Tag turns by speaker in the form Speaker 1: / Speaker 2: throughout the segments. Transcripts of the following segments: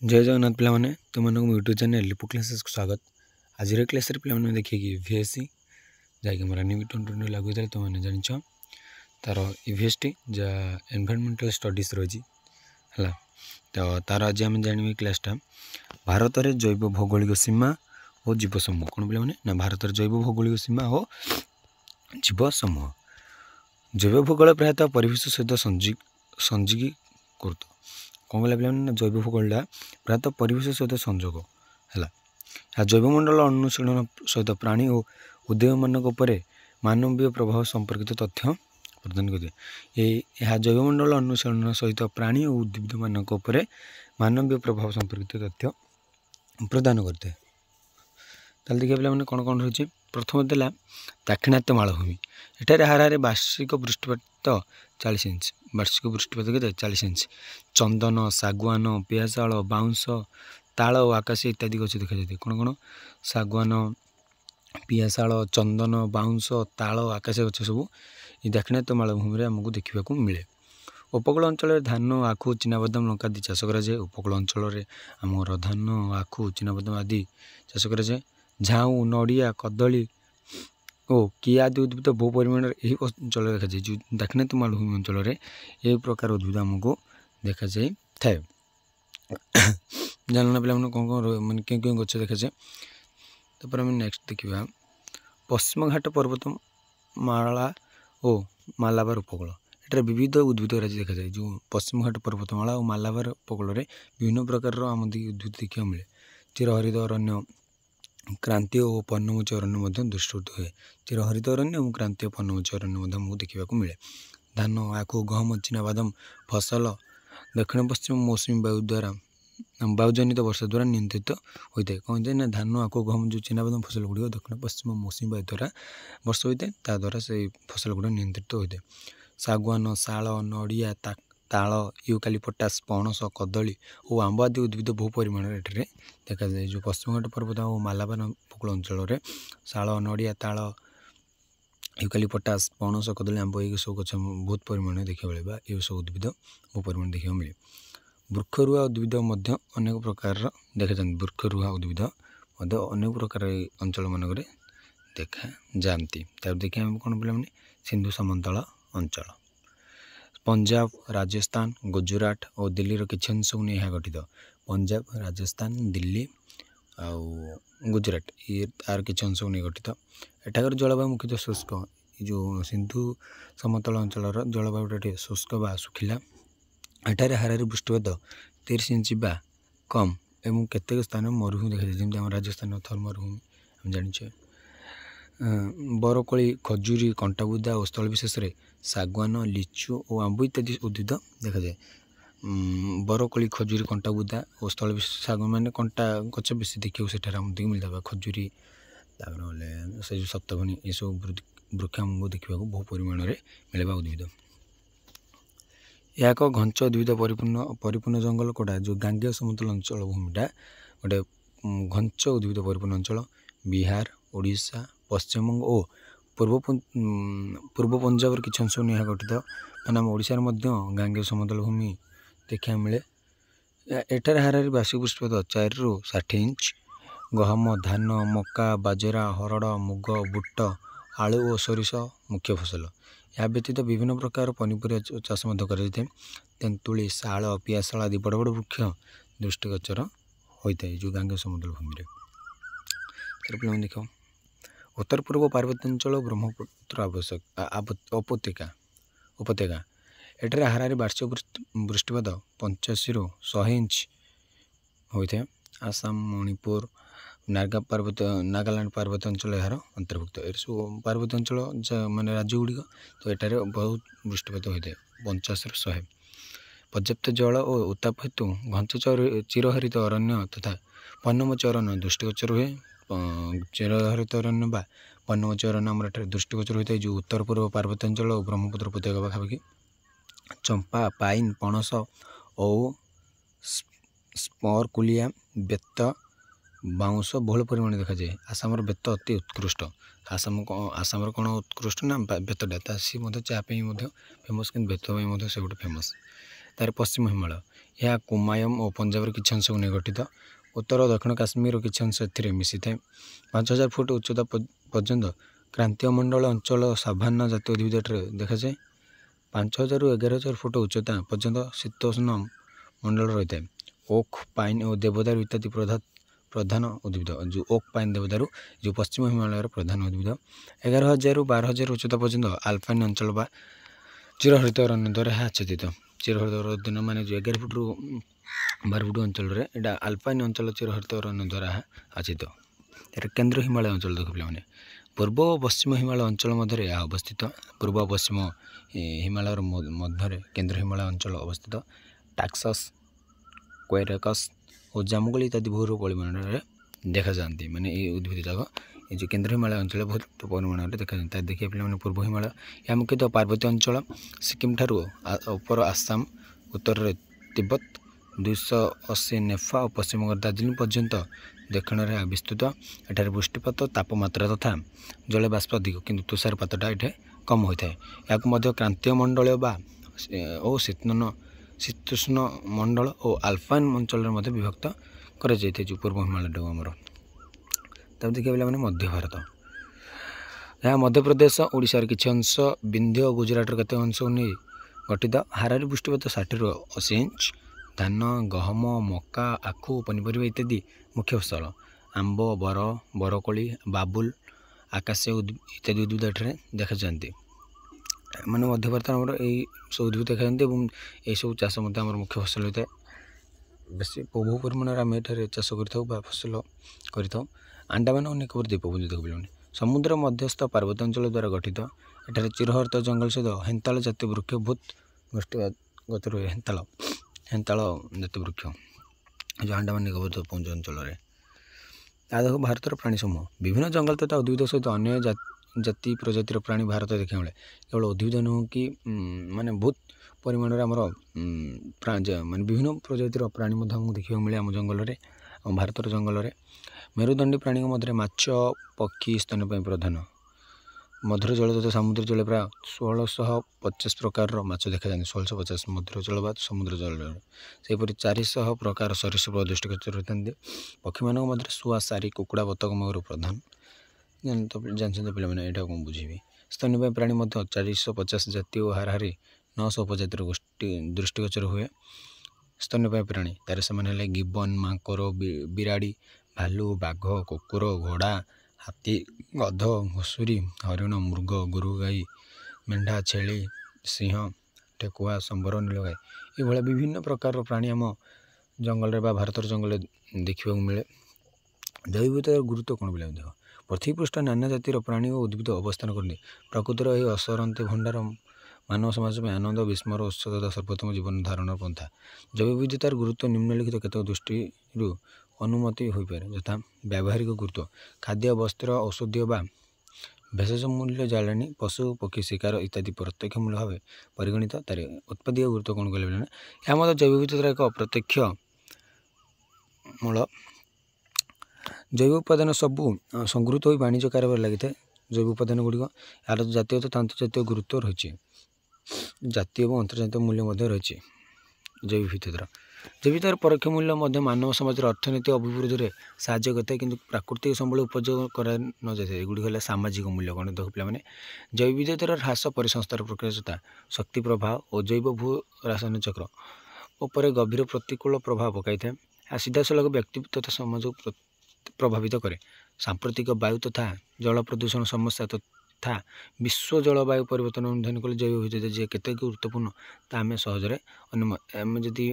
Speaker 1: जय जगन्नाथ पे तुम मैं यूट्यूब चैनल लिपु क्लासेस को स्वागत। आज क्लास पे देखिए कि इवीएससी जैक रनिंग 2020 लागू होता है तुमने जाच तार इवीएसटी जहाँ एनवायरमेंटल स्टडीज रही है। तो तार आज आम जान क्लासटा भारत में जैव भौगोलिक सीमा और जीव समूह कौन पे ना भारत जैव भौगोलिक सीमा और जीव समूह जैव भूगोल प्रायतः परिवेश सहित संजीकी करता कौन कहला पे जैव भूगोलटा प्रायतः परिवेश सहित संजोग है। जैवमंडल अनुशीलन सहित प्राणी और उद्योग मानक मानवीय प्रभाव संपर्कित तथ्य प्रदान करते। यह जैवमंडल अनुशीलन सहित प्राणी और उद्भिद मानक मानवीय प्रभाव संपर्कित तथ्य प्रदान करते। ताल देखिए पे कौन कौन रही प्रथम देला दाक्षिणात्य मालभूमि एठारे हारे वार्षिक वृष्टिपात 40 इंच वार्षिक वृष्टिपात के 40 इंच चंदन सागवान पियाशाल बाउंश ताल और आकाशी इत्यादि गछ देखा जाए। कौन कौन सागवान पियाशाल चंदन बाउंश ताल आकाशी गछ सब ये दाक्षिणात्य मालभूमि आमको देखा मिले। उपकूल अंचल धान आखु चिनाबादाम लंका आदि चाष कराए। उपकूल अंचल आमर धान आखु चिनाबादाम आदि चाष कराए। झाऊ नड़िया कदली और किया आदि उद्भिद बहु परिमाण यही अंचल देखा जाए। जो दाक्षिणात्य मालभूमि अंचल यही प्रकार उद्भिद आमको देखा जाए थाए। जानना पे कौन कौन मैंने क्यों क्यों गच देखा जाए। तापर आम नेक्स्ट देखा पश्चिम घाट पर्वतमाला और मालाबार उपकूल एटार विविध उद्भिद राज्य देखा जाए। जो पश्चिम घाट पर्वतमाला और मालाबार उपकूल विभिन्न प्रकार आम उद्भिद देखा मिले। चिरहरित अरण्य क्रांतीय और पर्णमोची अरण्य दृष्टिगत हुए। चिरहरित अरण्य और क्रांतीय पर्णमोची अरण्य आमको देखा मिले। धान आखु गहम चिनाबादाम फसल दक्षिण पश्चिम मौसुमी वायु द्वारा वायुजनित वर्षा द्वारा नियंत्रित होता है। कौन ना धान आखु गहम जो चिनाबादाम फसल गुड़िक दक्षिण पश्चिम मौसुमी वायु द्वारा वर्षा होता है ता द्वारा से फसल गुड़ा नियंत्रित होता है। सागवान शाल नड़िया ताल यूकालिपटास पणस कदली और आंब आदि उद्भिद बहु परिमाण एठारे देखा जाए। जो पश्चिम घाट पर्वत और मालाबार उपकूल अंचल शाल नड़िया ताल यूकालिपटास पणस कदली आंब ये सब गच बहुत परिमाण देखा मिले। ये सब उद्भिद बहु परिमाण देखा मिले। वृक्षरुआ उद्भिद अनेक प्रकार देखा जाती। वृक्षरुआ उद्भिद अनेक प्रकार अंचल मानक देखा जाती। देखिए कौन पे सिंधु समतल अंचल पंजाब राजस्थान गुजरात और दिल्ली किसी अंश को नहीं गठित। पंजाब राजस्थान दिल्ली आउ गुजरात ये तार किसी अंश को नहीं गठित। एठाकर जलवायु मुख्यतः शुष्क। जो सिंधु समतल अंचल जलवायुटा शुष्क बा सुखिला। एठारे हारे वृष्टिपात 30 इंच बा कम एवं केतेक स्थान मरुभूमि देखा जाए। जमी राजस्थान थर मरुभूमि हम जाने। बरकोली खजूरी कंटाबुदा और स्थल विशेष में सागवान लिचु और आंब इत्यादि उद्भिद देखा जाए। बरकोली खजूरी कंटाबुदा और स्थल विशेष सागवान मैंने कंटा गच बेस देखा से मिलता खजूरी से सप्तभनी ये सब वृक्ष आमको देखा बहु परिमाण में मिलवा उद्भिद। यह एक घंच उद्भिद परिपूर्ण जंगल कोटा जो गांगेय समतल अंचल भूमिटा गोटे घंच उद्भिद परिपूर्ण अंचल बिहार ओडिशा पश्चिमबंग और पूर्व पंजाब किसी अंश नहीं गठित। मैंने ओडिशार गांगेय समतल भूमि देखा मिले। एठार हारे वार्षिक वृष्टिपात 4 ରୁ 60 इंच। गहम धान मक्का बाजरा हरड़ मुग बुट आलू और सोरिष मुख्य फसल। यह व्यतीत विभिन्न प्रकार पनीपरिया चाष कर तेंतुली शाल पियाशाल आदि बड़ बड़ वृक्ष दृष्टिगोचर होता है। जो गांगेय समतल भूमि पे देख उत्तर पूर्व पार्वत्यांचल ब्रह्मपुत्र उपत्यका एठारे हारे वार्षिक वृष्टिपात 85 ରୁ 100 इंच होता है। आसाम मणिपुर नागालैंड पार्वत्यांचल यार अंतर्भुक्त। ये सब पार्वत्यांचल माने राज्य गुड़िक तो ये बहुत वृष्टिपात होता है 50 ରୁ 100। पर्याप्त जल और उत्ताप हेतु घंच चिरहरित अरण्य तथा पर्णमोची अरण्य दृष्टिगोचर हुए। चिरहरित अरण्य बा पर्णमोची अरण्य आम दृष्टिगोचर होता है। जो उत्तर पूर्व पार्वत्यांचल और ब्रह्मपुत्र उपत्यका पाखापाखि चंपा पाइन पणस और स्परकुलिया बेत बाउंश बहुल परिमाण देखा जाए। आसाम बेत अति उत्कृष्ट। आसाम कौन उत्कृष्ट ना बेतटा सी चापी फेमस कि बेत से गोटे फेमस। ତାର ପଶ୍ଚିମ ହିମାଳୟ ଏହା କୁମାୟମ ଓ ପଞ୍ଜାବର କିଛି ଅଂଶକୁ ନେଇ ଗଠିତ। ଉତ୍ତର ଓ ଦକ୍ଷିଣ କାଶ୍ମୀରର କିଛି ଅଂଶ ଏଥିରେ ମିଶିଥାଏ। 5000 ଫୁଟ ଉଚ୍ଚତା ପର୍ଯ୍ୟନ୍ତ କ୍ରାନ୍ତୀୟ ମଣ୍ଡଳ ଅଞ୍ଚଳ ସାଭାନା ଜାତୀୟ ଉଦ୍ଭିଦ ଏଠାରେ ଦେଖାଯାଏ। 5000ରୁ 11000 ଫୁଟ ଉଚ୍ଚତା ପର୍ଯ୍ୟନ୍ତ ଶୀତୋଷ୍ଣ ମଣ୍ଡଳ ରହିଥାଏ। ଓକ୍ ପାଇନ୍ ଓ ଦେବଦାରୁ ଇତ୍ୟାଦି ପ୍ରଧାନ ଉଦ୍ଭିଦ। ଯେଉଁ ଓକ୍ ପାଇନ୍ ଦେବଦାରୁ ଯେଉଁ ପଶ୍ଚିମ ହିମାଳୟର ପ୍ରଧାନ ଉଦ୍ଭିଦ। 11000ରୁ 12000 ଉଚ୍ଚତା ପର୍ଯ୍ୟନ୍ତ ଆଲପାଇନ୍ ଅଞ୍ଚଳ ବା ଚିରହରିତ ଅରଣ୍ୟ ଦ୍ୱାରା ଏହା ଆଚ୍ଛାଦିତ। ଚିରହରିତ ଅରଣ୍ୟ ମାନେ ଯେଉଁ 11 ଫୁଟରୁ 12 ଫୁଟ ଅଞ୍ଚଳରେ ଏଇଟା ଆଲପାଇନ୍ ଅଞ୍ଚଳ ଚିରହରିତ ଅରଣ୍ୟ ଦ୍ୱାରା ଏହା ଆଚ୍ଛାଦିତ। ଏହାର କେନ୍ଦ୍ର ହିମାଳୟ ଅଞ୍ଚଳ ଦେଖ ପିଲାମାନେ। ପୂର୍ବ ଓ ପଶ୍ଚିମ ହିମାଳୟ ଅଞ୍ଚଳ ମଧ୍ୟରେ ଏହା ଅବସ୍ଥିତ। ପୂର୍ବ ଓ ପଶ୍ଚିମ ହିମାଳୟର ମଧ୍ୟରେ କେନ୍ଦ୍ର ହିମାଳୟ ଅଞ୍ଚଳ ଅବସ୍ଥିତ। ଟାକ୍ସସ୍, କ୍ୱେରେକସ୍ ଓ ଜାମୁକୋଳି ଇତ୍ୟାଦି ବହୁ ପରିମାଣରେ ଦେଖାଯାଆନ୍ତି। ମାନେ এই ଉଦ୍ଭିଦ ଯାକ ଏ ଯେଉଁ କେନ୍ଦ୍ର ହିମାଳୟ ଅଞ୍ଚଳ ବହୁତ ପରିମାଣରେ ଦେଖାଯାନ୍ତି। ତାର ଦେଖିବା ପିଲାମାନେ ପୂର୍ବ ହିମାଳୟ ଏହା ମୁଖ୍ୟତଃ ପାର୍ବତ୍ୟ ଅଞ୍ଚଳ। ସିକିମ୍ ଠାରୁ ଉପର ଆସାମ, ଉତ୍ତରରେ ତିବ୍ବତ, 280 ନେଫା ଓ ପଶ୍ଚିମବଙ୍ଗ ଦାର୍ଜିଲିଂ ପର୍ଯ୍ୟନ୍ତ ଦକ୍ଷିଣରେ ବିସ୍ତୃତ। ଏଠାରେ ବୃଷ୍ଟିପାତ, ତାପମାତ୍ରା ତଥା ଜଳବାଷ୍ପ ଅଧିକ, କିନ୍ତୁ ତୁଷାରପାତଟା ଏଠି କମ୍ ହୋଇଥାଏ। ଏହାକୁ ମଧ୍ୟ କ୍ରାନ୍ତୀୟ ମଣ୍ଡଳ ଓ ଶୀତୋଷ୍ଣ ମଣ୍ଡଳ ଓ ଆଲପାଇନ୍ ଅଞ୍ଚଳରେ ମଧ୍ୟ ବିଭକ୍ତ କରାଯାଇଥାଏ ଯେଉଁ ପୂର୍ବ ହିମାଳୟଟାକୁ ଆମର। ତାପରେ ଦେଖିବା ପିଲାମାନେ ମଧ୍ୟ ଭାରତ। ଏହା ମଧ୍ୟପ୍ରଦେଶ, ଓଡ଼ିଶାର କିଛି ଅଂଶ, ବିନ୍ଧ୍ୟ ଓ ଗୁଜରାଟର କେତେ ଅଂଶକୁ ନେଇ ଗଠିତ। ହାରାହାରି ବୃଷ୍ଟିପାତ 60ରୁ 80 ଇଞ୍ଚ। ଧାନ, ଗହମ, ମକା, ଆଖୁ, ପନିପରିବା ଇତ୍ୟାଦି ମୁଖ୍ୟ ଫସଲ। ଆମ୍ବ, ବରକୋଳି, ବାବୁଲ, ଆକାଶିଆ ଇତ୍ୟାଦି ଉଦ୍ଭିଦ ଏଠାରେ ଦେଖାଯାଆନ୍ତି। ମାନେ ମଧ୍ୟ ଭାରତରେ ଆମର ଏହି ସବୁ ଉଦ୍ଭିଦ ଦେଖାଯାଆନ୍ତି ଏବଂ ଏହିସବୁ ଚାଷ ମଧ୍ୟ ଆମର ମୁଖ୍ୟ ଫସଲ ହୋଇଥାଏ। ବେଶୀ ବହୁ ପରିମାଣରେ ଆମେ ଏଠାରେ ଚାଷ କରିଥାଉ ବା ଫସଲ କରିଥାଉ। ଆଣ୍ଡାମାନ ଓ ନିକୋବର ଦ୍ୱୀପପୁଞ୍ଜ ଦେଖ ପିଲାମାନେ। ସମୁଦ୍ର ମଧ୍ୟସ୍ଥ ପାର୍ବତ୍ୟ ଅଞ୍ଚଳ ଦ୍ୱାରା ଗଠିତ। ଏଠାରେ ଚିରହରିତ ଜଙ୍ଗଲ ସହିତ ହେନ୍ତାଳ ଜାତୀୟ ବୃକ୍ଷ ବହୁତ ଗୋଷ୍ଠୀଗତ ରୁହେ। ହେନ୍ତାଳ ଜାତୀୟ ବୃକ୍ଷ ଯେଉଁ ଆଣ୍ଡାମାନ ନିକୋବର ଦ୍ୱୀପପୁଞ୍ଜ ଅଞ୍ଚଳରେ। ତା ଦେଖ ଭାରତର ପ୍ରାଣୀ ସମୂହ। ବିଭିନ୍ନ ଜଙ୍ଗଲ ତଥା ଉଦ୍ଭିଦ ସହିତ ଅନ୍ୟ ଜାତି ପ୍ରଜାତିର ପ୍ରାଣୀ ଭାରତ ଦେଖିବାକୁ ମିଳେ। କେବଳ ଉଦ୍ଭିଦ ନୁହେଁ କି ମାନେ ବହୁତ ପରିମାଣରେ ଆମର ମାନେ ବିଭିନ୍ନ ପ୍ରଜାତିର ପ୍ରାଣୀ ମଧ୍ୟ ଆମକୁ ଦେଖିବାକୁ ମିଳେ ଆମ ଜଙ୍ଗଲରେ, ଆମ ଭାରତର ଜଙ୍ଗଲରେ। ମେରୁଦଣ୍ଡୀ ପ୍ରାଣୀଙ୍କ ମଧ୍ୟରେ ମାଛ, ପକ୍ଷୀ ସ୍ତନ୍ୟପାୟୀ ପ୍ରଧାନ। ମଧୁର ଜଳ ତଥା ସମୁଦ୍ର ଜଳ ପ୍ରାୟ 1650 ପ୍ରକାରର ମାଛ ଦେଖାଯାଆନ୍ତି। 1650 ମଧୁର ଜଳ ବା ସମୁଦ୍ର ଜଳରେ। ସେହିପରି 400 ପ୍ରକାର ସରୀସୃପ ଦୃଷ୍ଟିଗୋଚର ହୋଇଥାନ୍ତି। ପକ୍ଷୀମାନଙ୍କ ମଧ୍ୟରେ ଶୁଆ, ସାରି, କୁକୁଡ଼ା, ବତକ, ମୟୂର ପ୍ରଧାନ। ଜାଣିଛନ୍ତି ପିଲାମାନେ, ଏଇଟା କ'ଣ ବୁଝିବି। ସ୍ତନ୍ୟପାୟୀ ପ୍ରାଣୀ ମଧ୍ୟ 450 ଜାତୀୟ ଓ ହାରାହାରି 900 ଉପଜାତିର ଦୃଷ୍ଟିଗୋଚର ହୁଏ। ସ୍ତନ୍ୟପାୟୀ ପ୍ରାଣୀ ତାର ସେମାନେ ହେଲେ ଗିବନ, ମାଙ୍କଡ଼, ବିରାଡ଼ି, ଭାଲୁ, ବାଘ, କୁକୁର, ଘୋଡ଼ା, ହାତୀ, ଗଧ, ଘୁଷୁରୀ, ହରିଣ, ମୃଗ, ଗୋରୁ, ଗାଈ, ମେଣ୍ଢା, ଛେଳି, ସିଂହ, ଠେକୁଆ, ସମ୍ବର, ନୀଳଗାଈ ଏଭଳିଆ ବିଭିନ୍ନ ପ୍ରକାରର ପ୍ରାଣୀ ଆମ ଜଙ୍ଗଲରେ ବା ଭାରତର ଜଙ୍ଗଲରେ ଦେଖିବାକୁ ମିଳେ। ଜୈବିକତାର ଗୁରୁତ୍ୱ କ'ଣ ପିଲା ଦେଖ। ପୃଥିବୀ ପୃଷ୍ଠରେ ନାନା ଜାତିର ପ୍ରାଣୀ ଓ ଉଦ୍ଭିଦ ଅବସ୍ଥାନ କରନ୍ତି। ପ୍ରକୃତିର ଏହି ଅସରନ୍ତି ଭଣ୍ଡାର ମାନବ ସମାଜ ପାଇଁ ଆନନ୍ଦ, ବିସ୍ମର ଉତ୍ସ ତଥା ସର୍ବୋତ୍ତମ ଜୀବନ ଧାରଣର ପନ୍ଥା। ଜୈବ ବିବିଧତାର ଗୁରୁତ୍ୱ ନିମ୍ନଲିଖିତ କେତେକ ଦୃଷ୍ଟିରୁ ଅନୁମତି ହୋଇପାରେ, ଯଥା ବ୍ୟାବହାରିକ ଗୁରୁତ୍ୱ। ଖାଦ୍ୟ, ବସ୍ତ୍ର, ଔଷଧୀୟ ବା ଭେଷଜ ମୂଲ୍ୟ, ଜାଳେଣୀ, ପଶୁ ପକ୍ଷୀ ଶିକାର ଇତ୍ୟାଦି ପ୍ରତ୍ୟକ୍ଷ ମୂଲ୍ୟ ଭାବେ ପରିଗଣିତ। ତାର ଉତ୍ପାଦୀୟ ଗୁରୁତ୍ୱ କ'ଣ କହିଲେ ନା, ଏହା ମଧ୍ୟ ଜୈବ ବିବିଧତାର ଏକ ପ୍ରତ୍ୟକ୍ଷ ମୂଳ। ଜୈବ ଉପାଦାନ ସବୁ ସଂଗୃହୀତ ହୋଇ ବାଣିଜ୍ୟ କାରବାର ଲାଗିଥାଏ। ଜୈବ ଉପାଦାନ ଗୁଡ଼ିକ ଏହାର ଜାତୀୟ ତଥା ଆନ୍ତର୍ଜାତୀୟ ଗୁରୁତ୍ୱ ରହିଛି। ଜାତୀୟ ଏବଂ ଅନ୍ତର୍ଜାତୀୟ ମୂଲ୍ୟ ମଧ୍ୟ ରହିଛି ଜୈବ ବିବିଧତାର। ଜୈବିକତାର ପରୋକ୍ଷ ମୂଲ୍ୟ ମଧ୍ୟ ମାନବ ସମାଜର ଅର୍ଥନୈତିକ ଅଭିବୃଦ୍ଧିରେ ସାହାଯ୍ୟ କରିଥାଏ, କିନ୍ତୁ ପ୍ରାକୃତିକ ସମ୍ବଳ ଉପଯୋଗ କରାନଯାଇଥାଏ। ଏଗୁଡ଼ିକ ହେଲା ସାମାଜିକ ମୂଲ୍ୟ। କ'ଣ ଦେଖ ପିଲାମାନେ, ଜୈବ ବିବିଧତାର ହ୍ରାସ ପରିସଂସ୍ଥାର ପ୍ରକ୍ରିୟା, ଶକ୍ତି ପ୍ରବାହ ଓ ଜୈବ ଭୂ ରାସାୟନିକ ଚକ୍ର ଉପରେ ଗଭୀର ପ୍ରତିକୂଳ ପ୍ରଭାବ ପକାଇଥାଏ। ଏହା ସିଧାସଳଖ ବ୍ୟକ୍ତି ତଥା ସମାଜକୁ ପ୍ରଭାବିତ କରେ। ସାମ୍ପ୍ରତିକ ବାୟୁ ତଥା ଜଳ ପ୍ରଦୂଷଣ ସମସ୍ୟା ତଥା ବିଶ୍ୱ ଜଳବାୟୁ ପରିବର୍ତ୍ତନ ଅନୁଧ୍ୟାନ କଲେ ଜୈବ ବିବିଧତା ଯେ କେତେ ଗୁରୁତ୍ୱପୂର୍ଣ୍ଣ ତାହା ଆମେ ସହଜରେ ଆମେ ଯଦି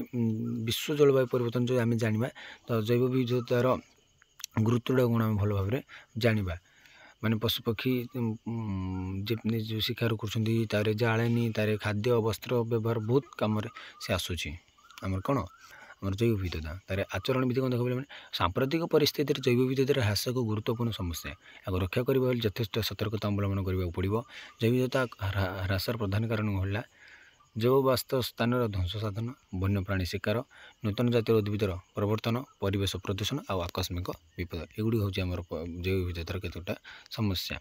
Speaker 1: ବିଶ୍ୱ ଜଳବାୟୁ ପରିବର୍ତ୍ତନ ଯଦି ଆମେ ଜାଣିବା, ତ ଜୈବ ବିବିଧତାର ଗୁରୁତ୍ୱଟା କ'ଣ ଆମେ ଭଲ ଭାବରେ ଜାଣିବା। ମାନେ ପଶୁପକ୍ଷୀ ଯେଉଁ ଶିକାର କରୁଛନ୍ତି, ତାର ଜାଳେଣୀ, ତାର ଖାଦ୍ୟ, ବସ୍ତ୍ର ବ୍ୟବହାର ବହୁତ କାମରେ ସେ ଆସୁଛି। ଆମର କ'ଣ, ଆମର ଜୈବ ବିବିଧତା। ତାର ଆଚରଣ ବିଧି କ'ଣ ଦେଖ ପିଲାମାନେ, ସାମ୍ପ୍ରତିକ ପରିସ୍ଥିତିରେ ଜୈବ ବିବିଧତାର ହ୍ରାସ ଏକ ଗୁରୁତ୍ୱପୂର୍ଣ୍ଣ ସମସ୍ୟା। ଏହାକୁ ରକ୍ଷା କରିବା ହେଲେ ଯଥେଷ୍ଟ ସତର୍କତା ଅବଲମ୍ବନ କରିବାକୁ ପଡ଼ିବ। ଜୈବ ବିବିଧତା ହ୍ରାସର ପ୍ରଧାନ କାରଣ ହେଲା ଜୈବ ବାସ୍ତବ ସ୍ଥାନର ଧ୍ୱଂସ ସାଧନ, ବନ୍ୟପ୍ରାଣୀ ଶିକାର, ନୂତନ ଜାତୀୟ ଉଦ୍ଭିଦର ପ୍ରବର୍ତ୍ତନ, ପରିବେଶ ପ୍ରଦୂଷଣ ଆଉ ଆକସ୍ମିକ ବିପଦ ଏଗୁଡ଼ିକ ହେଉଛି ଆମର ଜୈବ ବିବିଧତାର କେତେଟା ସମସ୍ୟା।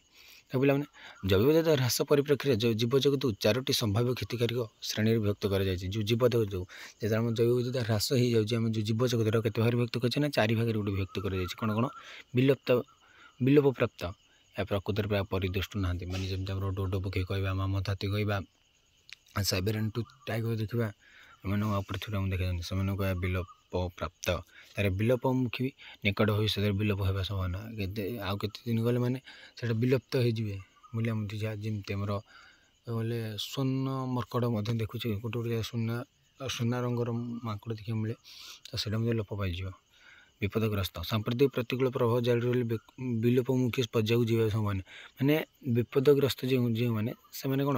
Speaker 1: ତ ପିଲାମାନେ ଜୈବ ବିବିଧତା ହ୍ରାସ ପରିପ୍ରେକ୍ଷୀରେ ଜୀବଜଗତକୁ 4ଟି ସମ୍ଭାବ୍ୟ କ୍ଷତିକାରକ ଶ୍ରେଣୀରେ ବିଭକ୍ତ କରାଯାଇଛି। ଯେଉଁ ଯେତେବେଳେ ଆମ ଜୈବ ବିବିଧତା ହ୍ରାସ ହୋଇଯାଉଛି ଆମେ ଯେଉଁ ଜୀବଜଗତର କେତେ ଭାଗରେ ବିଭକ୍ତ କରିଛେ ନା 4 ଭାଗରେ ଗୋଟେ ବିଭକ୍ତ କରାଯାଇଛି। କ'ଣ ବିଲୋପପ୍ରାପ୍ତ, ଏହା ପ୍ରକୃତରେ ପ୍ରାୟ ପରିଦୃଷ୍ଟ ନାହାନ୍ତି। ମାନେ ଯେମିତି ଆମର ଡୋଡୋ ପକ୍ଷୀ କହିବା, ମାମଥ ହାତୀ କହିବା, ସାଇବେରିଆନ୍ ଟୁଥ୍ ଟାଇଗର ଦେଖିବା, ଏମାନଙ୍କୁ ପୃଥିବୀରେ ଆମେ ଦେଖାଯାନ୍ତି, ସେମାନଙ୍କୁ କହିବା ବିଲୋପପ୍ରାପ୍ତ। ତା'ର ବିଲୋପମୁଖୀ ବି ନିକଟ ଭବିଷ୍ୟତରେ ବିଲୋପ ହେବା ସମ୍ଭାବନା, ଆଉ କେତେ ଦିନ ଗଲେ ମାନେ ସେଇଟା ବିଲୁପ୍ତ ହୋଇଯିବେ ବୋଲି ଆମେ ଯେମିତି ଆମର ଗଲେ ସ୍ୱର୍ଣ୍ଣ ମର୍କଟ ମଧ୍ୟ ଦେଖୁଛେ, ଗୋଟେ ସୁନା ରଙ୍ଗର ମାଙ୍କଡ଼ ଦେଖିବାକୁ ମିଳେ, ତ ସେଇଟା ମଧ୍ୟ ଲୋପ ପାଇଯିବ। ବିପଦଗ୍ରସ୍ତ, ସାମ୍ପ୍ରତିକ ପ୍ରତିକୂଳ ପ୍ରଭାବ ଜାରି ରହିଲେ ବିଲୋପମୁଖୀ ପର୍ଯ୍ୟାୟକୁ ଯିବା ସମ୍ଭାବନା। ମାନେ ବିପଦଗ୍ରସ୍ତ ଯେଉଁମାନେ ସେମାନେ କ'ଣ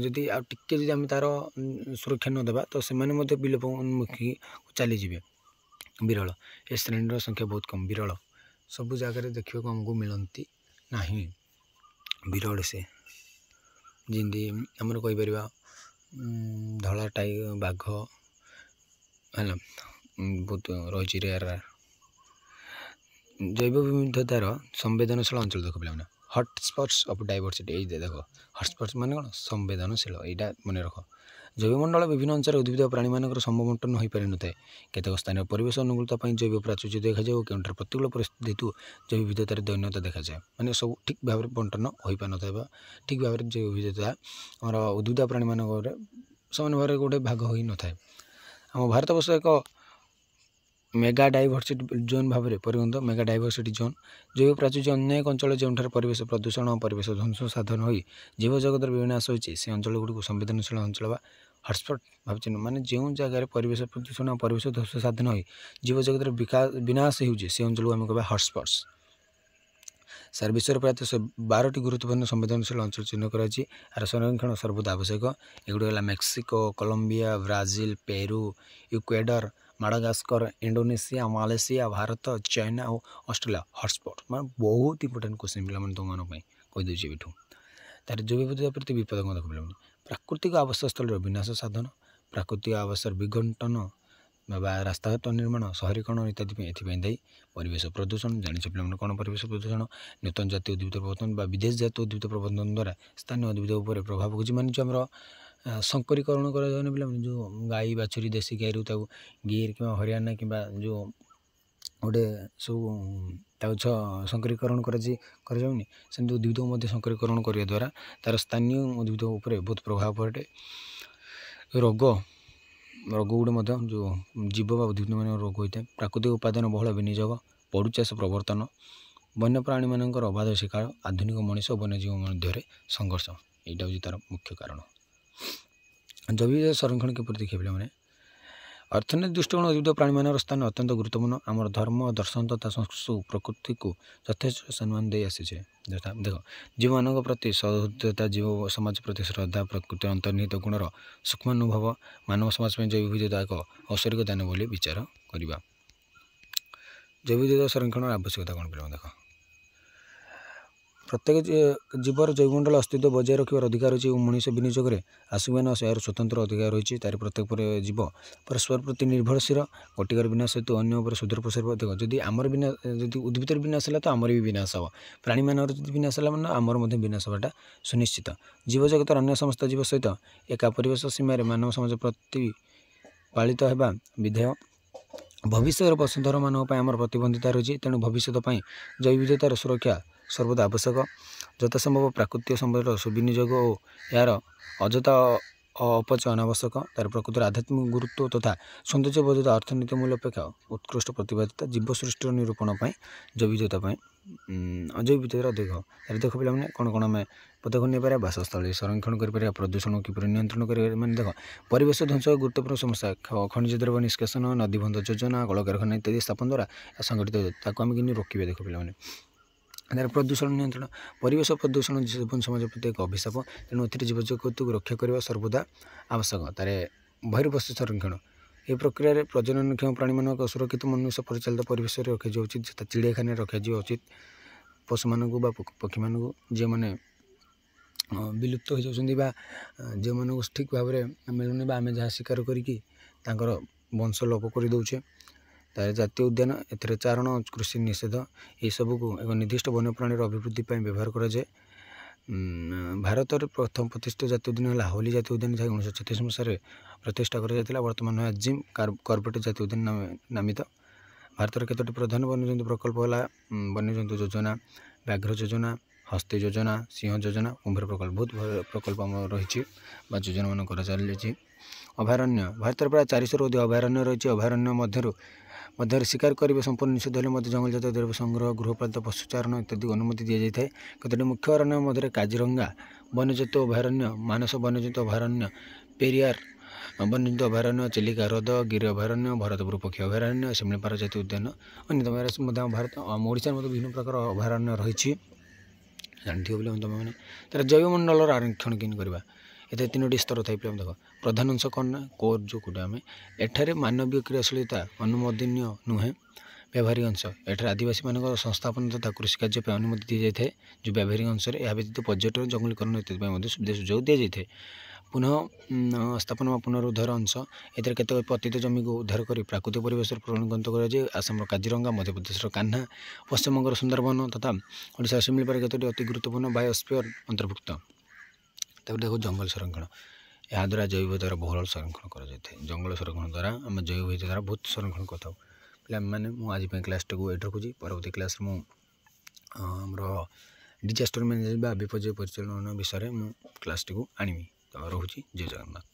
Speaker 1: ଯଦି ଆଉ ଟିକେ ଯଦି ଆମେ ତା'ର ସୁରକ୍ଷା ନ ଦେବା ତ ସେମାନେ ମଧ୍ୟ ବିଲୋପମୁଖୀ ଚାଲିଯିବେ। ବିରଳ, ଏ ଶ୍ରେଣୀର ସଂଖ୍ୟା ବହୁତ କମ୍। ବିରଳ ସବୁ ଜାଗାରେ ଦେଖିବାକୁ ଆମକୁ ମିଳନ୍ତି ନାହିଁ। ବିରଳ ସେ ଯେମିତି ଆମର କହିପାରିବା ଧଳା ବାଘ ହେଲା, ବହୁତ ରହିଛି ରେୟାର। ଜୈବ ବିବିଧତାର ସମ୍ବେଦନଶୀଳ ଅଞ୍ଚଳ ଦେଖ ପିଲାମାନେ, ହଟ୍ସ୍ପଟ୍ସ ଅଫ୍ ଡାଇଭର୍ସିଟି। ଏଇ ଦେଖ ହଟ୍ସ୍ପଟ୍ସ ମାନେ କ'ଣ ସମ୍ବେଦନଶୀଳ, ଏଇଟା ମନେ ରଖ। ଜୈବମଣ୍ଡଳ ବିଭିନ୍ନ ଅଞ୍ଚଳରେ ଉଦ୍ଭିଦ ପ୍ରାଣୀମାନଙ୍କର ସମବଣ୍ଟନ ହୋଇପାରିନଥାଏ। କେତେକ ସ୍ଥାନୀୟ ପରିବେଶ ଅନୁକୂଳତା ପାଇଁ ଜୈବ ପ୍ରାଚୁର୍ଯ୍ୟ ଦେଖାଯାଏ ଓ କେଉଁଠାରେ ପ୍ରତିକୂଳ ପରିସ୍ଥିତି ହେତୁ ଜୈବ ବିବିଧତାରେ ଦୈନ୍ୟତା ଦେଖାଯାଏ। ମାନେ ସବୁ ଠିକ୍ ଭାବରେ ବଣ୍ଟନ ହୋଇପାରିନଥାଏ ବା ଠିକ୍ ଭାବରେ ଜୈବ ବିବିଧତା ଆମର ଉଦ୍ଭିଦ ପ୍ରାଣୀମାନଙ୍କରେ ସମାନ ଭାବରେ ଗୋଟେ ଭାଗ ହୋଇନଥାଏ। ଆମ ଭାରତବର୍ଷ ଏକ ମେଗା ଡାଇଭର୍ସିଟି ଜୋନ୍ ଭାବରେ ପରିଗଣିତ। ମେଗା ଡାଇଭର୍ସିଟି ଜୋନ୍ ଜୈବ ପ୍ରାଚୁର୍ଯ୍ୟ ଅନ୍ୟ ଏକ ଅଞ୍ଚଳ ଯେଉଁଠାରେ ପରିବେଶ ପ୍ରଦୂଷଣ ଓ ପରିବେଶ ଧ୍ୱଂସ ସାଧନ ହୋଇ ଜୀବଜଗତର ବିନାଶ ହୋଇଛି, ସେ ଅଞ୍ଚଳଗୁଡ଼ିକୁ ସମ୍ବେଦନଶୀଳ ଅଞ୍ଚଳ ବା ହଟ୍ସ୍ପଟ୍ ଭାବୁଛି। ମାନେ ଯେଉଁ ଜାଗାରେ ପରିବେଶ ପ୍ରଦୂଷଣ ଓ ପରିବେଶ ଧ୍ୱଂସ ସାଧନ ହୋଇ ଜୀବଜଗତର ବିନାଶ ହେଉଛି ସେ ଅଞ୍ଚଳକୁ ଆମେ କହିବା ହଟ୍ସ୍ପଟ୍ସ। ସାରା ବିଶ୍ୱରେ ପ୍ରାୟତଃ 12ଟି ଗୁରୁତ୍ୱପୂର୍ଣ୍ଣ ସମ୍ବେଦନଶୀଳ ଅଞ୍ଚଳ ଚିହ୍ନ କରାଯାଇଛି। ଏହାର ସଂରକ୍ଷଣ ସର୍ବଦା ଆବଶ୍ୟକ। ଏଗୁଡ଼ିକ ହେଲା Mexico, Colombia, Brazil, Peru, Ecuador, Madagascar, Indonesia, Malaysia, Bharat, China ଓ ଅଷ୍ଟ୍ରେଲିଆ। ହଟ୍ସ୍ପଟ୍ ମାନେ ବହୁତ ଇମ୍ପୋର୍ଟାଣ୍ଟ କ୍ୱେଶ୍ଚନ୍ ପିଲାମାନେ ତୁମମାନଙ୍କ ପାଇଁ କହିଦେଉଛି ଏଠୁ। ତା'ର ଜୈବ ବିବିଧତା ପ୍ରତି ବିପଦ କ'ଣ ଦେଖ ପିଲାମାନେ, ପ୍ରାକୃତିକ ଆବାସସ୍ଥଳୀର ବିନାଶ ସାଧନ, ପ୍ରାକୃତିକ ଆବାସର ବିଘଟନ ବା ରାସ୍ତାଘାଟ ନିର୍ମାଣ, ସହରୀକରଣ ଇତ୍ୟାଦି ଏଥିପାଇଁ ଦାୟୀ। ପରିବେଶ ପ୍ରଦୂଷଣ, ଜାଣିଛ ପିଲାମାନେ କ'ଣ ପରିବେଶ ପ୍ରଦୂଷଣ, ନୂତନ ଜାତୀୟ ଉଦ୍ଭିଦ ପ୍ରବର୍ତ୍ତନ ବା ବିଦେଶ ଜାତୀୟ ଉଦ୍ଭିଦ ପ୍ରବର୍ତ୍ତନ ଦ୍ୱାରା ସ୍ଥାନୀୟ ଉଦ୍ଭିଦ ଉପରେ ପ୍ରଭାବ ପକାଉଛି। ମାନେ ଯେଉଁ ଆମର ଶଙ୍କରୀକରଣ କରାଯାଉନି ପିଲାମାନେ, ଯେଉଁ ଗାଈ ବାଛୁରୀ ଦେଶୀ ଗାଈରୁ ତାକୁ ଗିର୍ କିମ୍ବା ହରିୟାଣା କିମ୍ବା ଯେଉଁ ଗୋଟେ ସବୁ ତାକୁ ଶଙ୍କରୀକରଣ କରାଯାଉନି, ସେମିତି ଉଦ୍ଭିଦକୁ ମଧ୍ୟ ଶଙ୍କରୀକରଣ କରିବା ଦ୍ୱାରା ତା'ର ସ୍ଥାନୀୟ ଉଦ୍ଭିଦ ଉପରେ ବହୁତ ପ୍ରଭାବ ପଡ଼େ। ରୋଗ ଗୋଟେ ମଧ୍ୟ ଯେଉଁ ଜୀବ ବା ଉଦ୍ଭିଦମାନଙ୍କର ରୋଗ ହୋଇଥାଏ। ପ୍ରାକୃତିକ ଉପାଦାନ ବହୁଳ ବିନିଯୋଗ, ପଡ଼ୁ ଚାଷ ପ୍ରବର୍ତ୍ତନ, ବନ୍ୟପ୍ରାଣୀମାନଙ୍କର ଅବାଧ ଶିକାର, ଆଧୁନିକ ମଣିଷ ଓ ବନ୍ୟଜୀବ ମଧ୍ୟରେ ସଂଘର୍ଷ, ଏଇଟା ହେଉଛି ତା'ର ମୁଖ୍ୟ କାରଣ। ଜୈବ ବିବିଧତା ସଂରକ୍ଷଣ କିପରି ଦେଖିବେ ପିଲାମାନେ, ଅର୍ଥନୈତିକ ଦୃଷ୍ଟିକୋଣ ଉଦ୍ଭିଦ ପ୍ରାଣୀମାନଙ୍କର ସ୍ଥାନ ଅତ୍ୟନ୍ତ ଗୁରୁତ୍ୱପୂର୍ଣ୍ଣ। ଆମର ଧର୍ମ, ଦର୍ଶନ ତଥା ସଂସ୍କୃତି ପ୍ରକୃତିକୁ ଯଥେଷ୍ଟ ସମ୍ମାନ ଦେଇ ଆସିছে। ଯଥା ଦେଖ ଜୀବମାନଙ୍କ ପ୍ରତି ସହୃଦୟତା, ଜୀବ ସମାଜ ପ୍ରତି ଶ୍ରଦ୍ଧା, ପ୍ରକୃତିର ଅନ୍ତର୍ନିହିତ ଗୁଣର ସୂକ୍ଷ୍ମାନୁଭବ, ମାନବ ସମାଜ ପାଇଁ ଜୈବ ବିବିଧତା ଏକ ଐଶ୍ୱରିକ ଦାନ ବୋଲି ବିଚାର କରିବା। ଜୈବ ବିବିଧତା ସଂରକ୍ଷଣର ଆବଶ୍ୟକତା କ'ଣ ପିଲାମାନେ ଦେଖ, ପ୍ରତ୍ୟେକ ଜୀବର ଜୈବମଣ୍ଡଳ ଅସ୍ତିତ୍ୱ ବଜାୟ ରଖିବାର ଅଧିକାର ରହିଛି ଏବଂ ମଣିଷ ବିନିଯୋଗରେ ଆସିବା ନ ଏହାର ସ୍ୱତନ୍ତ୍ର ଅଧିକାର ରହିଛି। ତାର ପ୍ରତ୍ୟେକ ଜୀବ ପରସ୍ପର ପ୍ରତି ନିର୍ଭରଶୀଳ। ଗୋଟିକର ବିନାଶ ହେତୁ ଅନ୍ୟ ଉପରେ ସୁଦୂର ପ୍ରସାର ଦେଖ, ଯଦି ଯଦି ଉଦ୍ଭିଦର ବିନାଶ ହେଲା ତ ଆମର ବି ବିନାଶ ହେବ, ପ୍ରାଣୀମାନଙ୍କର ଯଦି ବିନାଶ ହେଲା ମାନେ ଆମର ମଧ୍ୟ ବିନାଶ ହେବାଟା ସୁନିଶ୍ଚିତ। ଜୀବଜଗତର ଅନ୍ୟ ସମସ୍ତ ଜୀବ ସହିତ ଏକା ପରିବେଶ ସୀମାରେ ମାନବ ସମାଜ ପ୍ରତି ପାଳିତ ହେବା ବିଧେୟ। ଭବିଷ୍ୟତର ବଂଶଧରମାନଙ୍କ ପାଇଁ ଆମର ପ୍ରତିବନ୍ଧିତା ରହିଛି, ତେଣୁ ଭବିଷ୍ୟତ ପାଇଁ ଜୈବ ବିବିଧତାର ସୁରକ୍ଷା ସର୍ବଦା ଆବଶ୍ୟକ। ଯଥାସମ୍ଭବ ପ୍ରାକୃତିକ ସମ୍ପଦର ସୁବିନିଯୋଗ ଓ ଏହାର ଅଯଥା ଅପଚୟ ଅନାବଶ୍ୟକ। ତା'ର ପ୍ରକୃତିର ଆଧ୍ୟାତ୍ମିକ ଗୁରୁତ୍ୱ ତଥା ସୌନ୍ଦର୍ଯ୍ୟବୋଧତା ଅର୍ଥନୀତି ମୂଲ୍ୟ ଅପେକ୍ଷା ଉତ୍କୃଷ୍ଟ ପ୍ରତିବାଦିତା। ଜୀବ ସୃଷ୍ଟିର ନିରୂପଣ ପାଇଁ ଜୈବ ବିବିଧତା ପାଇଁ ଜୈବ ବିବିଧତାର ଦେଖ ପିଲାମାନେ କ'ଣ ଆମେ ପଦକ୍ଷେପ ନେଇପାରିବା, ବାସସ୍ଥଳୀ ସଂରକ୍ଷଣ କରିପାରିବା, ପ୍ରଦୂଷଣ କିପରି ନିୟନ୍ତ୍ରଣ କରିବା। ମାନେ ଦେଖ ପରିବେଶ ଧ୍ୱଂସ ଗୁରୁତ୍ୱପୂର୍ଣ୍ଣ ସମସ୍ୟା, ଖଣିଜ ଦ୍ରବ୍ୟ ନିଷ୍କାସନ, ନଦୀବନ୍ଧ ଯୋଜନା, କଳକାରଖାନା ଇତ୍ୟାଦି ସ୍ଥାପନ ଦ୍ୱାରା ସଂଗଠିତ ତାକୁ ଆମେ କେମିତି ରୋକିବା। ଦେଖ ପିଲାମାନେ ତା'ର ପ୍ରଦୂଷଣ ନିୟନ୍ତ୍ରଣ, ପରିବେଶ ପ୍ରଦୂଷଣ ଜୀବନ ସମାଜ ପ୍ରତି ଏକ ଅଭିଶାପ, ତେଣୁ ଏଥିରେ ଜୀବଜଗତକୁ ରକ୍ଷା କରିବା ସର୍ବଦା ଆବଶ୍ୟକ। ତା'ର ବହିର୍ବସ୍ତୁ ସଂରକ୍ଷଣ, ଏହି ପ୍ରକ୍ରିୟାରେ ପ୍ରଜନନକ୍ଷମ ପ୍ରାଣୀମାନଙ୍କ ସୁରକ୍ଷିତ ମନୁଷ୍ୟ ପରିଚାଳିତ ପରିବେଶରେ ରଖାଯିବା ଉଚିତ, ଯଥା ଚିଡ଼ିଆଖାନାରେ ରଖାଯିବା ଉଚିତ। ପଶୁମାନଙ୍କୁ ବା ପକ୍ଷୀମାନଙ୍କୁ ଯେଉଁମାନେ ବିଲୁପ୍ତ ହୋଇଯାଉଛନ୍ତି ବା ଯେଉଁମାନଙ୍କୁ ଠିକ୍ ଭାବରେ ମିଳୁନି ବା ଆମେ ଯାହା ଶିକାର କରିକି ତାଙ୍କର ବଂଶ ଲୋପ କରିଦେଉଛେ। ତାର ଜାତୀୟ ଉଦ୍ୟାନ ଏଥିରେ ଚାରଣ କୃଷି ନିଷେଧ ଏହିସବୁକୁ ଏକ ନିର୍ଦ୍ଦିଷ୍ଟ ବନ୍ୟପ୍ରାଣୀର ଅଭିବୃଦ୍ଧି ପାଇଁ ବ୍ୟବହାର କରାଯାଏ। ଭାରତରେ ପ୍ରଥମ ପ୍ରତିଷ୍ଠିତ ଜାତୀୟ ଉଦ୍ୟାନ ହେଲା ହାଉଲି ଜାତୀୟ ଉଦ୍ୟାନ, ଯାହାକି 1936 ମସିହାରେ ପ୍ରତିଷ୍ଠା କରାଯାଇଥିଲା। ବର୍ତ୍ତମାନ ଏହା ଜିମ୍ କର୍ବେଟ୍ ଜାତୀୟ ଉଦ୍ୟାନ ନାମିତ। ଭାରତର କେତୋଟି ପ୍ରଧାନ ବନ୍ୟଜନ୍ତୁ ପ୍ରକଳ୍ପ ହେଲା ବନ୍ୟଜନ୍ତୁ ଯୋଜନା, ବ୍ୟାଘ୍ର ଯୋଜନା, ହସ୍ତୀ ଯୋଜନା, ସିଂହ ଯୋଜନା, କୁମ୍ଭୀର ପ୍ରକଳ୍ପ। ବହୁତ ପ୍ରକଳ୍ପ ଆମର ରହିଛି ବା ଯୋଜନାମାନ କରାଚାଲିଛି। ଅଭୟାରଣ୍ୟ ଭାରତରେ ପ୍ରାୟ 400ରୁ ଅଧିକ ଅଭୟାରଣ୍ୟ ରହିଛି। ଅଭୟାରଣ୍ୟ ମଧ୍ୟରେ ଶିକାର କରିବା ସମ୍ପୂର୍ଣ୍ଣ ନିଷେଧ ହେଲେ ମଧ୍ୟ ଜଙ୍ଗଲଜାତ ଦ୍ରବ୍ୟ ସଂଗ୍ରହ, ଗୃହପାଳିତ ପଶୁଚାରଣ ଇତ୍ୟାଦି ଅନୁମତି ଦିଆଯାଇଥାଏ। କେତୋଟି ମୁଖ୍ୟ ଅରଣ୍ୟ ମଧ୍ୟରେ କାଜିରଙ୍ଗା ବନ୍ୟଜନ୍ତୁ ଅଭୟାରଣ୍ୟ, ମାନସ ବନ୍ୟଜନ୍ତୁ ଅଭୟାରଣ୍ୟ, ପେରିୟାର ବନ୍ୟଜନ୍ତୁ ଅଭୟାରଣ୍ୟ, ଚିଲିକା ହ୍ରଦ, ଗିରି ଅଭୟାରଣ୍ୟ, ଭରତପୁର ପକ୍ଷୀ ଅଭୟାରଣ୍ୟ, ଶିମିଳିପାଳ ଜାତୀୟ ଉଦ୍ୟାନ ଅନ୍ୟତମ। ମଧ୍ୟ ଭାରତ ଆମ ଓଡ଼ିଶାରେ ମଧ୍ୟ ବିଭିନ୍ନ ପ୍ରକାର ଅଭୟାରଣ୍ୟ ରହିଛି, ଜାଣିଥିବ ବୋଲି ତୁମେମାନେ। ତା'ର ଜୈବମଣ୍ଡଳର ଆରକ୍ଷଣ କେମିତି କରିବା, ଏଥିରେ 3ଟି ସ୍ତର ଥାଏ। ଦେଖ, ପ୍ରଧାନ ଅଂଶ କ'ଣ ନା କୋର୍, ଯେଉଁଟା ଆମେ ଏଠାରେ ମାନବୀୟ କ୍ରିୟାଶୀଳତା ଅନୁମୋଦନୀୟ ନୁହେଁ। ବ୍ୟବହାରିକ ଅଂଶ ଏଠାରେ ଆଦିବାସୀମାନଙ୍କର ସଂସ୍ଥାପନ ତଥା କୃଷି କାର୍ଯ୍ୟ ପାଇଁ ଅନୁମତି ଦିଆଯାଇଥାଏ। ଯେଉଁ ବ୍ୟବହାରିକ ଅଂଶରେ ଏହା ବ୍ୟତୀତ ପର୍ଯ୍ୟଟନ, ଜଙ୍ଗଲୀକରଣ ଇତ୍ୟାଦି ପାଇଁ ମଧ୍ୟ ସୁଯୋଗ ଦିଆଯାଇଥାଏ। ପୁନଃ ସ୍ଥାପନ ବା ପୁନରୁଦ୍ଧାର ଅଂଶ ଏଥିରେ କେତେକ ପତିତ ଜମିକୁ ଉଦ୍ଧାର କରି ପ୍ରାକୃତିକ ପରିବେଶରେ ପୁନର୍ଗତ କରାଯାଏ। ଆସାମର କାଜିରଙ୍ଗା, ମଧ୍ୟପ୍ରଦେଶର କାହ୍ନା, ପଶ୍ଚିମବଙ୍ଗର ସୁନ୍ଦରବନ ତଥା ଓଡ଼ିଶାର ଶିମିଳିପାଳ କେତୋଟି ଅତି ଗୁରୁତ୍ୱପୂର୍ଣ୍ଣ ବାୟୋସ୍ଫିୟର ଅନ୍ତର୍ଭୁକ୍ତ। ତାପରେ ଦେଖୁ ଜଙ୍ଗଲ ସଂରକ୍ଷଣ, ଏହାଦ୍ୱାରା ଜୈବ ବିବିଧତାର ବହୁଳ ସଂରକ୍ଷଣ କରାଯାଇଥାଏ। ଜଙ୍ଗଲ ସଂରକ୍ଷଣ ଦ୍ୱାରା ଆମେ ଜୈବ ବିବିଧତାର ବହୁତ ସଂରକ୍ଷଣ କରିଥାଉ। ପିଲାମାନେ, ମୁଁ ଆଜି ପାଇଁ କ୍ଲାସ୍ଟାକୁ ଏଇଠି ରଖୁଛି। ପରବର୍ତ୍ତୀ କ୍ଲାସ୍ରେ ମୁଁ ଆମର ଡିଜାଷ୍ଟର ମ୍ୟାନେଜମେଣ୍ଟ ବା ବିପର୍ଯ୍ୟୟ ପରିଚାଳନା ବିଷୟରେ ମୁଁ କ୍ଲାସ୍ଟିକୁ ଆଣିବି। ତ ରହୁଛି। ଜୟ ଜଗନ୍ନାଥ।